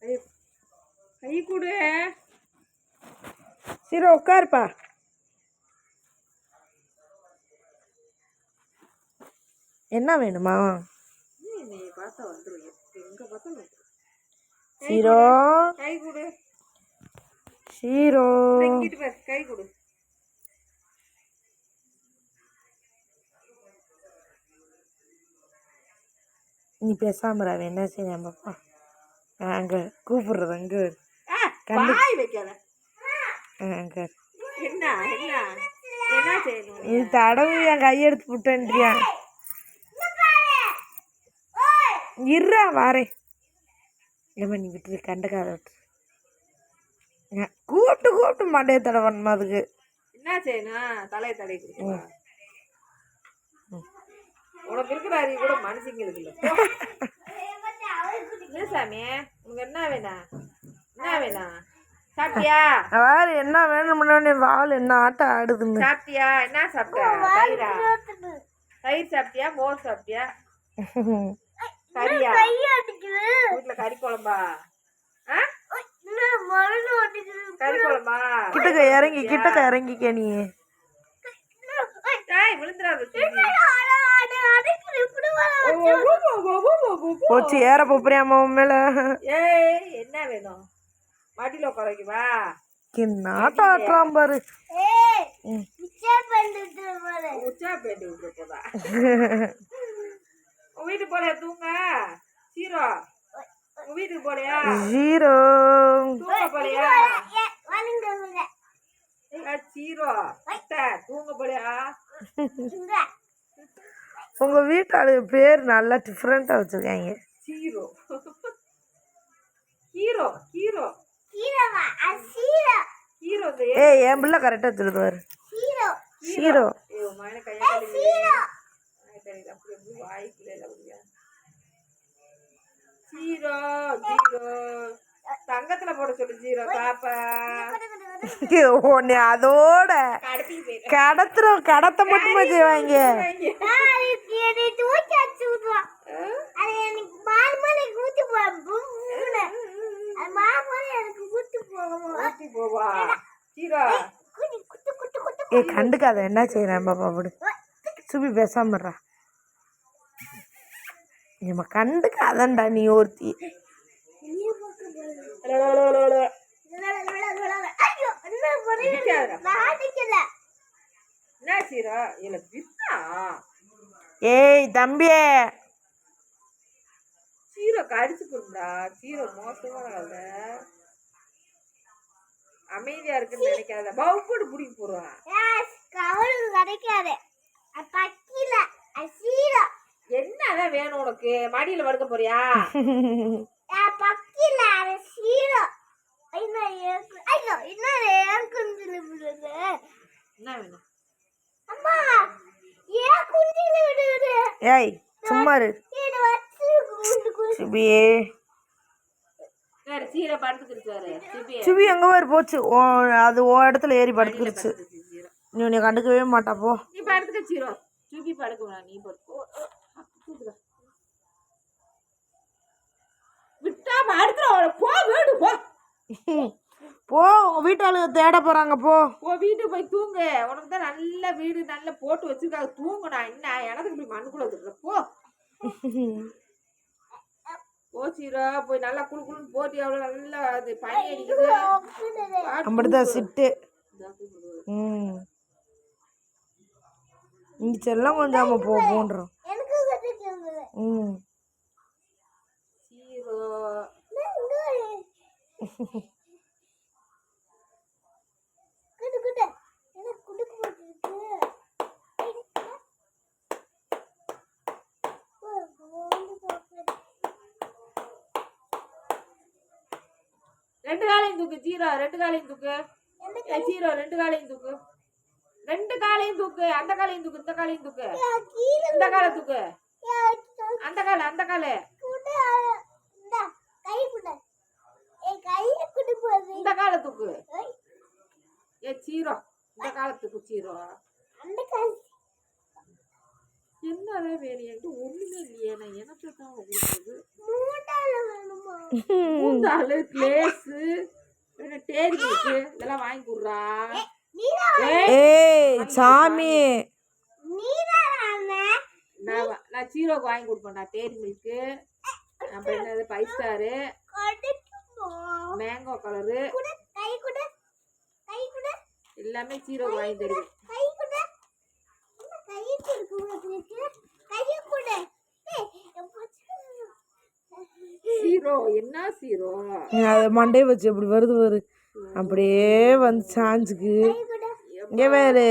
கை கொடு. சீரோ உட்காருப்பா. என்ன வேணுமா? சீரோ கை கொடு. சீரோ கை கொடு. நீ பேசாம என்ன செய்ய பாப்பா. அங்க கூப்பிடுறது அங்க வாய் வைக்காத. அங்க என்ன என்ன என்ன செய்யணும்? நீ தடவை என் கையெடுத்து விட்டேன்றியா? இருறா வாரேன். இல்லைம்மா நீ விட்டுரு, கண்டுக்காத விட்டுரு. கூப்பிட்டு கூப்பிட்டு மண்டையை தடவணுமா? அதுக்கு என்ன செய்யணும்? தலையை தடை கொடுக்கணும். உனக்கு இருக்கிற அறிவு கூட மனுஷங்களுக்கு இல்லை. சாமி உனக்கு என்ன வேணா? என்ன வேணா? சாப்பிட்டியா? வேறு என்ன வேணும்னு வால் என்ன ஆட்டம் ஆடுதுன்னு. சாப்பிட்டியா? என்ன சாப்பிட்ட? தயிரா? தயிர் சாப்பிட்டியா? மோர் சாப்பிட்டியா? கறியா? வீட்டுல கறி குழம்பா? கறி குழம்பா? கிட்டக்க இறங்கிக்க நீ. விழுந்துடாது. போச்சு ஏற போறியாமா உன் மேல? ஏய் என்ன வேணும்? மாட்டில உட்கார வைக்கவா? நாட்டம் ஆட்டுறான் பாரு. உச்சா பேண்டி விட்டு போதா? உன் வீட்டுக்கு போலையா தூங்க? சீரோ உன் வீட்டுக்கு போலையா? ஜீரோ தூங்க போலையா? சீரோ தூங்க போலையா? உங்க வீட்டாளு பேர் நல்லா டிஃப்ரெண்டா வச்சிருக்காங்க. Zero hero hero hero. ஏய் என் பிள்ளை கரெக்டா சொல்லுவாரு. ஹீரோ ஜீரோ ஜீரோ தங்கத்துல போட சொல்லு. ஜீரோ பாப்பா உன்னை அதோட கடத்த மட்டுமா செய்வாங்க. ஏ கண்டுக்காத என்ன செய்யறேன் பாப்பா விடு. சுபி பேசாமறா. நம்ம கண்டுக்காதண்டா நீ ஒருத்தி. ஏய் தம்பியே சீரோ கடிச்சு போடுடா. சீரோ மோசமான கதை. அமைதியா இருக்குன்னு நினைக்காத. பவுப்போடு பிடிக்க போடுவான். என்னதான் வேணும் உனக்கு? மடியில படுக்க போறியா? ஏய் சும்மா இரு. சுபி எங்க பாரு போச்சு. அது ஓ இடத்துல ஏறி படுத்துருச்சு. நீ உன்னை கண்டுக்கவே மாட்டா போ. நீ படுத்துக்க சீரோ. சுபி படுக்க நீ படுத்து விட்டா படுத்துற. போ வீடு போ. போ உங்க வீட்டாளுங்க தேட போறாங்க. போ வீட்டுக்கு போய் தூங்கு. உனக்கு தான் நல்ல வீடு நல்ல போட்டு வச்சிருக்காங்க. தூங்குனா என்ன எனக்கு இப்படி மண்ணுக்குள்ள வச்சிருக்க? போ போச்சிரா. போய் நல்லா குளு குளுன்னு போட்டி. அவ்வளோ நல்லா அது பனி அடிக்குது. அப்படிதான் சிட்டு. இங்க செல்லம் கொஞ்சம் போன்றோம். சீரோ ரெண்டு காலையும் தூக்கு. ஜீரோ ரெண்டு காலையும் தூக்கு. ஜீரோ ரெண்டு காலையும் தூக்கு. ரெண்டு காலையும் தூக்கு. அந்த காலையும் தூக்கு. இந்த காலையும் தூக்கு. இந்த காலை தூக்கு. அந்த காலை அந்த காலை இந்த காலை தூக்கு. சீரோ இந்த காலத்துக்கு சீரோ என்னதான் வேணும்? என்கிட்ட ஒண்ணுமே இல்லையே. நான் எனக்கு தான் உங்களுக்கு மூந்தாளு கிளேஸு டேரி மில்க்கு இதெல்லாம் வாங்கி கொடுறா. ஏய், ஏய் சாமி நான் சீரோக்கு வாங்கி கொடுப்பேன்டா டேரி மில்க்கு. அப்புறம் என்னது 5 ஸ்டாரு மேங்கோ கலரு எல்லாமே சீரோக்கு வாங்கி தருவேன். சீரோ என்ன சீரோ? அதை மண்டையை வச்சு எப்படி வருது பாரு, அப்படியே வந்து சாஞ்சுக்கு. இங்கே வேறு